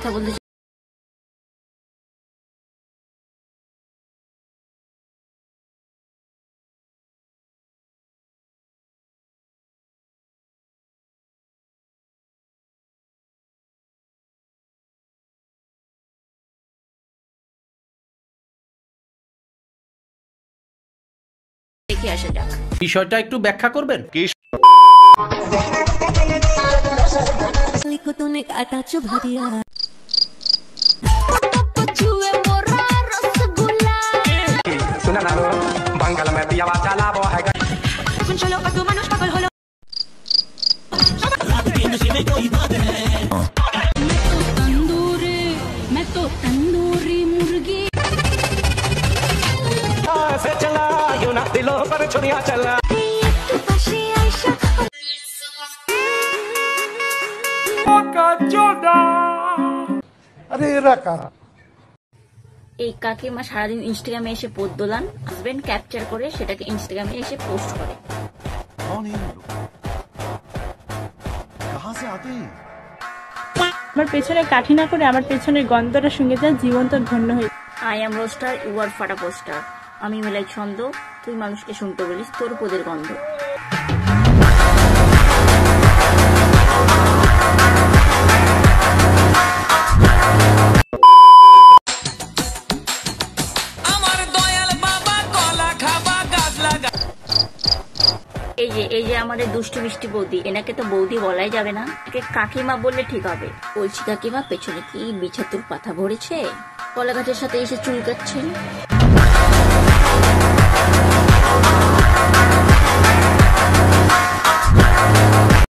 কথা বলতে দেখে আসা যাক। বিষয়টা একটু ব্যাখ্যা করবেন? दिलों पर छुरियां चला अरे एरा कारा এই কাকিমা সারাদিন ইনস্টাগ্রামে এসে পোস্ট দোলান, হাজবেন্ড ক্যাপচার করে সেটাকে ইনস্টাগ্রামে এসে পোস্ট করে। আমার পেছনে কাঠি না করে আমার পেছনের গন্ধটা শুনে যা জীবন তোর ধন্য হয়ে। I am roaster, you are ফাটা পোস্টার। আমি মেলাই ছন্দ, তুই মানুষকে শুনতে বলিস তোর পদের গন্ধ। এই যে আমাদের দুষ্টু মিষ্টি বৌদি, এনাকে তো বৌদি বলাই যাবে না, একে কাকিমা বললে ঠিক হবে। বলছি কাকিমা, পেছনে কি বিছাতুর পাতা ভরেছে? কলা গাছের সাথে এসে চুলকাচ্ছেন।